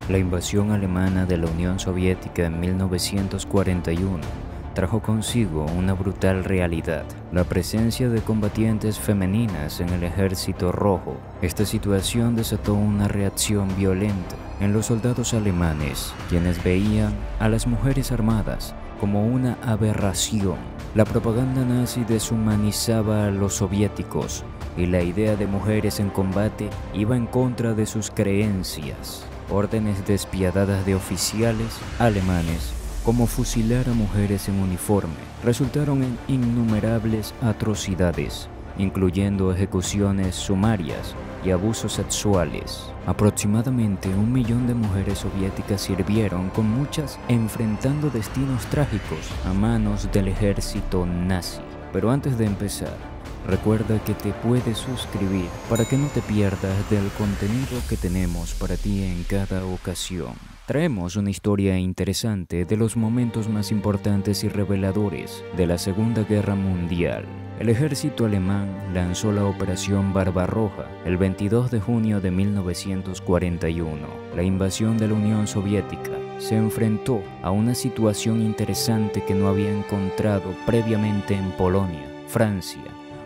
La invasión alemana de la Unión Soviética en 1941 trajo consigo una brutal realidad: la presencia de combatientes femeninas en el Ejército Rojo. Esta situación desató una reacción violenta en los soldados alemanes, quienes veían a las mujeres armadas como una aberración. La propaganda nazi deshumanizaba a los soviéticos y la idea de mujeres en combate iba en contra de sus creencias. Órdenes despiadadas de oficiales alemanes, como fusilar a mujeres en uniforme, resultaron en innumerables atrocidades, incluyendo ejecuciones sumarias y abusos sexuales. Aproximadamente 1 millón de mujeres soviéticas sirvieron, con muchas enfrentando destinos trágicos a manos del ejército nazi. Pero antes de empezar, recuerda que te puedes suscribir para que no te pierdas del contenido que tenemos para ti en cada ocasión. Traemos una historia interesante de los momentos más importantes y reveladores de la Segunda Guerra Mundial. El ejército alemán lanzó la Operación Barbarroja el 22 de junio de 1941. La invasión de la Unión Soviética se enfrentó a una situación interesante que no había encontrado previamente en Polonia, Francia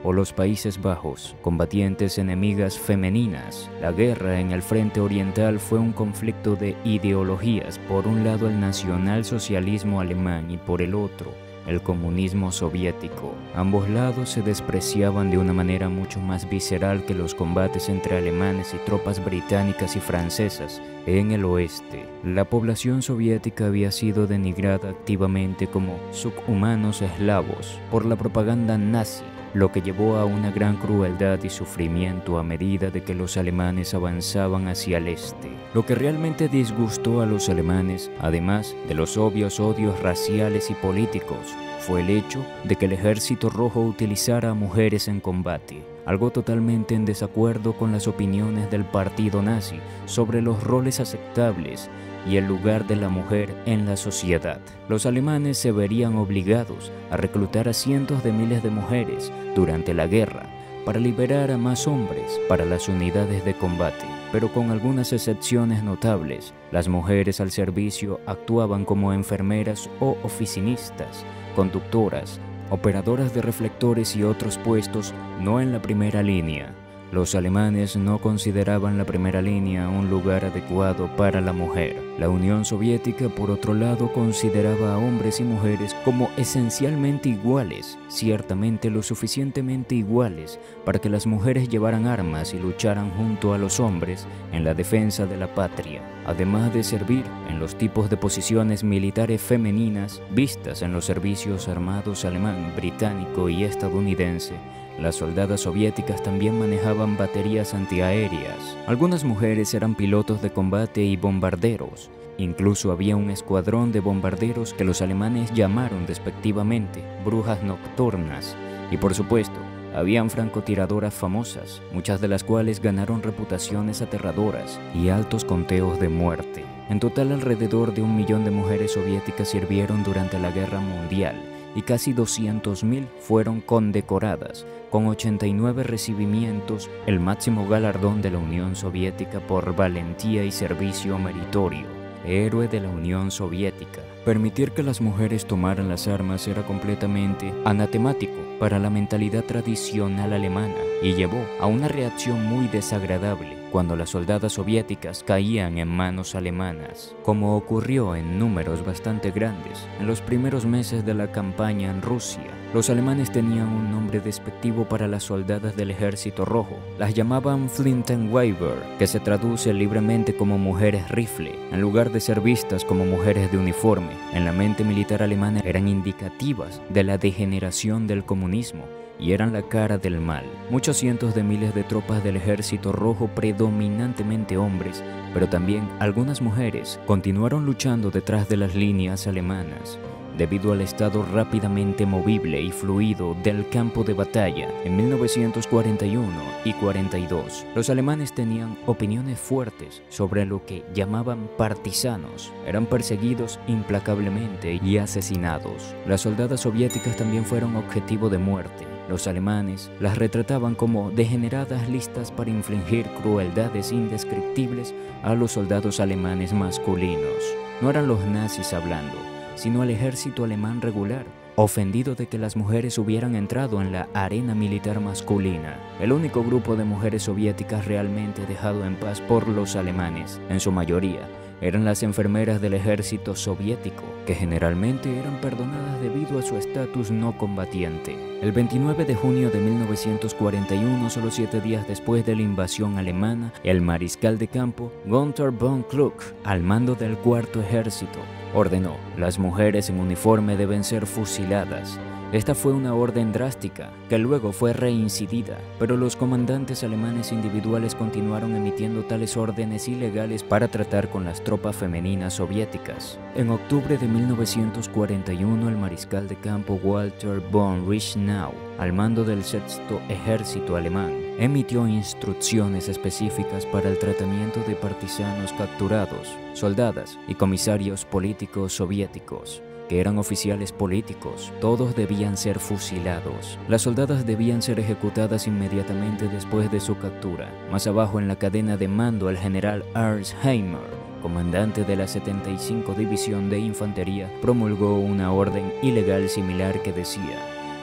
o los Países Bajos: combatientes enemigas femeninas. La guerra en el frente oriental fue un conflicto de ideologías: por un lado el nacionalsocialismo alemán y por el otro el comunismo soviético. Ambos lados se despreciaban de una manera mucho más visceral que los combates entre alemanes y tropas británicas y francesas en el oeste. La población soviética había sido denigrada activamente como subhumanos eslavos por la propaganda nazi, lo que llevó a una gran crueldad y sufrimiento a medida de que los alemanes avanzaban hacia el este. Lo que realmente disgustó a los alemanes, además de los obvios odios raciales y políticos, fue el hecho de que el Ejército Rojo utilizara a mujeres en combate, algo totalmente en desacuerdo con las opiniones del partido nazi sobre los roles aceptables y el lugar de la mujer en la sociedad. Los alemanes se verían obligados a reclutar a cientos de miles de mujeres durante la guerra para liberar a más hombres para las unidades de combate. Pero con algunas excepciones notables, las mujeres al servicio actuaban como enfermeras o oficinistas, conductoras, operadoras de reflectores y otros puestos no en la primera línea. Los alemanes no consideraban la primera línea un lugar adecuado para la mujer. La Unión Soviética, por otro lado, consideraba a hombres y mujeres como esencialmente iguales, ciertamente lo suficientemente iguales para que las mujeres llevaran armas y lucharan junto a los hombres en la defensa de la patria, además de servir en los tipos de posiciones militares femeninas vistas en los servicios armados alemán, británico y estadounidense. Las soldadas soviéticas también manejaban baterías antiaéreas. Algunas mujeres eran pilotos de combate y bombarderos. Incluso había un escuadrón de bombarderos que los alemanes llamaron despectivamente brujas nocturnas. Y por supuesto, habían francotiradoras famosas, muchas de las cuales ganaron reputaciones aterradoras y altos conteos de muerte. En total, alrededor de 1 millón de mujeres soviéticas sirvieron durante la Guerra Mundial y casi 200.000 fueron condecoradas, con 89 recibimientos, el máximo galardón de la Unión Soviética por valentía y servicio meritorio, héroe de la Unión Soviética. Permitir que las mujeres tomaran las armas era completamente anatemático para la mentalidad tradicional alemana y llevó a una reacción muy desagradable cuando las soldadas soviéticas caían en manos alemanas, como ocurrió en números bastante grandes en los primeros meses de la campaña en Rusia. Los alemanes tenían un nombre despectivo para las soldadas del Ejército Rojo. Las llamaban Flintenwerfer, que se traduce libremente como mujeres rifle, en lugar de ser vistas como mujeres de uniforme. En la mente militar alemana eran indicativas de la degeneración del comunismo y eran la cara del mal. Muchos cientos de miles de tropas del Ejército Rojo, predominantemente hombres, pero también algunas mujeres, continuaron luchando detrás de las líneas alemanas. Debido al estado rápidamente movible y fluido del campo de batalla en 1941 y 42, los alemanes tenían opiniones fuertes sobre lo que llamaban partisanos. Eran perseguidos implacablemente y asesinados. Las soldadas soviéticas también fueron objetivo de muerte. Los alemanes las retrataban como degeneradas listas para infligir crueldades indescriptibles a los soldados alemanes masculinos. No eran los nazis hablando, sino el ejército alemán regular, ofendido de que las mujeres hubieran entrado en la arena militar masculina. El único grupo de mujeres soviéticas realmente dejado en paz por los alemanes, en su mayoría, eran las enfermeras del ejército soviético, que generalmente eran perdonadas debido a su estatus no combatiente. El 29 de junio de 1941, solo 7 días después de la invasión alemana, el mariscal de campo Gunther von Kluck, al mando del Cuarto Ejército, ordenó: las mujeres en uniforme deben ser fusiladas. Esta fue una orden drástica, que luego fue reincidida, pero los comandantes alemanes individuales continuaron emitiendo tales órdenes ilegales para tratar con las tropas femeninas soviéticas. En octubre de 1941, el mariscal de campo Walter von Reichenau, al mando del Sexto Ejército alemán, emitió instrucciones específicas para el tratamiento de partisanos capturados, soldadas y comisarios políticos soviéticos, que eran oficiales políticos. Todos debían ser fusilados. Las soldadas debían ser ejecutadas inmediatamente después de su captura. Más abajo en la cadena de mando, el general Ernst Heimer, comandante de la 75 División de Infantería, promulgó una orden ilegal similar que decía: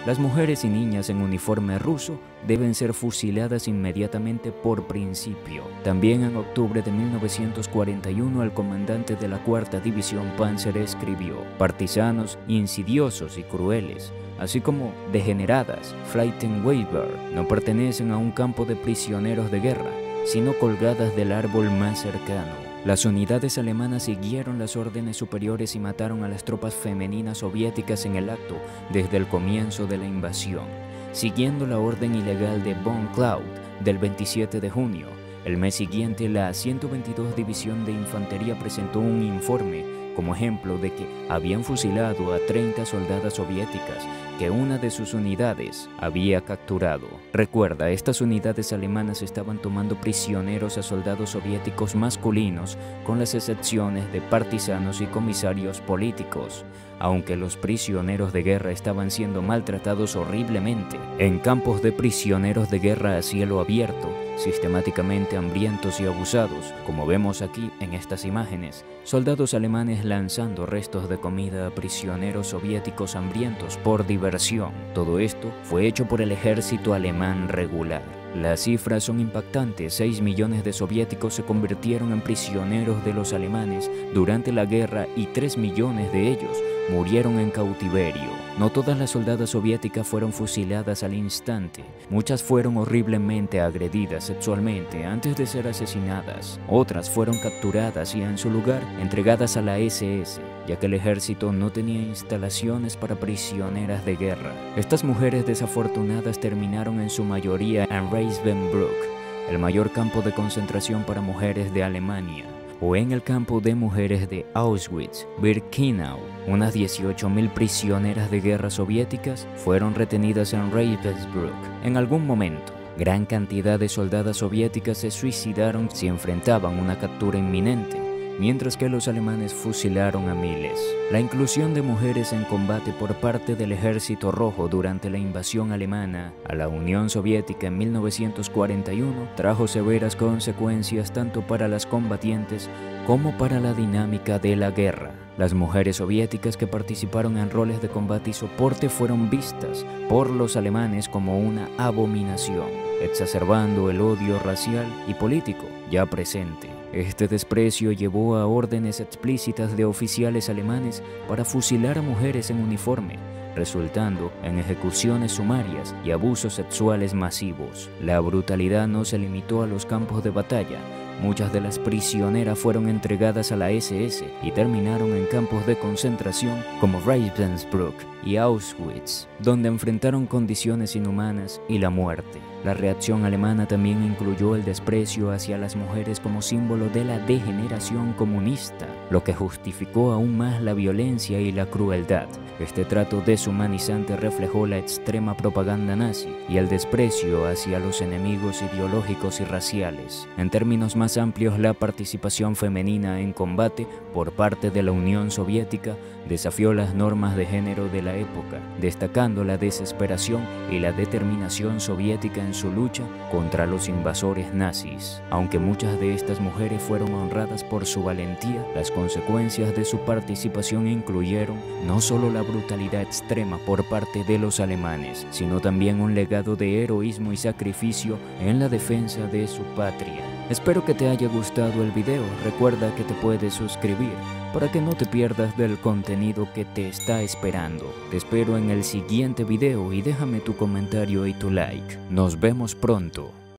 las mujeres y niñas en uniforme ruso deben ser fusiladas inmediatamente por principio. También en octubre de 1941, el comandante de la 4ª División Panzer escribió: partisanos insidiosos y crueles, así como degeneradas, Flytenweber, no pertenecen a un campo de prisioneros de guerra, sino colgadas del árbol más cercano. Las unidades alemanas siguieron las órdenes superiores y mataron a las tropas femeninas soviéticas en el acto desde el comienzo de la invasión. Siguiendo la orden ilegal de von Kluck del 27 de junio, el mes siguiente la 122 División de Infantería presentó un informe como ejemplo de que habían fusilado a 30 soldadas soviéticas que una de sus unidades había capturado. Recuerda, estas unidades alemanas estaban tomando prisioneros a soldados soviéticos masculinos, con las excepciones de partisanos y comisarios políticos, aunque los prisioneros de guerra estaban siendo maltratados horriblemente en campos de prisioneros de guerra a cielo abierto, sistemáticamente hambrientos y abusados, como vemos aquí en estas imágenes. Soldados alemanes lanzando restos de comida a prisioneros soviéticos hambrientos por diversión. Todo esto fue hecho por el ejército alemán regular. Las cifras son impactantes. 6 millones de soviéticos se convirtieron en prisioneros de los alemanes durante la guerra y 3 millones de ellos murieron en cautiverio. No todas las soldadas soviéticas fueron fusiladas al instante. Muchas fueron horriblemente agredidas sexualmente antes de ser asesinadas. Otras fueron capturadas y en su lugar entregadas a la SS, ya que el ejército no tenía instalaciones para prisioneras de guerra. Estas mujeres desafortunadas terminaron en su mayoría en Ravensbrück, el mayor campo de concentración para mujeres de Alemania, o en el campo de mujeres de Auschwitz-Birkenau. Unas 18.000 prisioneras de guerra soviéticas fueron retenidas en Ravensbrück. En algún momento, gran cantidad de soldadas soviéticas se suicidaron si enfrentaban una captura inminente, mientras que los alemanes fusilaron a miles. La inclusión de mujeres en combate por parte del Ejército Rojo durante la invasión alemana a la Unión Soviética en 1941 trajo severas consecuencias tanto para las combatientes como para la dinámica de la guerra. Las mujeres soviéticas que participaron en roles de combate y soporte fueron vistas por los alemanes como una abominación, exacerbando el odio racial y político ya presente. Este desprecio llevó a órdenes explícitas de oficiales alemanes para fusilar a mujeres en uniforme, resultando en ejecuciones sumarias y abusos sexuales masivos. La brutalidad no se limitó a los campos de batalla. Muchas de las prisioneras fueron entregadas a la SS y terminaron en campos de concentración como Ravensbrück y Auschwitz, donde enfrentaron condiciones inhumanas y la muerte. La reacción alemana también incluyó el desprecio hacia las mujeres como símbolo de la degeneración comunista, lo que justificó aún más la violencia y la crueldad Este trato deshumanizante reflejó la extrema propaganda nazi y el desprecio hacia los enemigos ideológicos y raciales. En términos más amplios, la participación femenina en combate por parte de la Unión Soviética desafió las normas de género de la época, destacando la desesperación y la determinación soviética en su lucha contra los invasores nazis. Aunque muchas de estas mujeres fueron honradas por su valentía, las consecuencias de su participación incluyeron no solo la brutalidad extrema por parte de los alemanes, sino también un legado de heroísmo y sacrificio en la defensa de su patria. Espero que te haya gustado el video. Recuerda que te puedes suscribir para que no te pierdas del contenido que te está esperando. Te espero en el siguiente video y déjame tu comentario y tu like. Nos vemos pronto.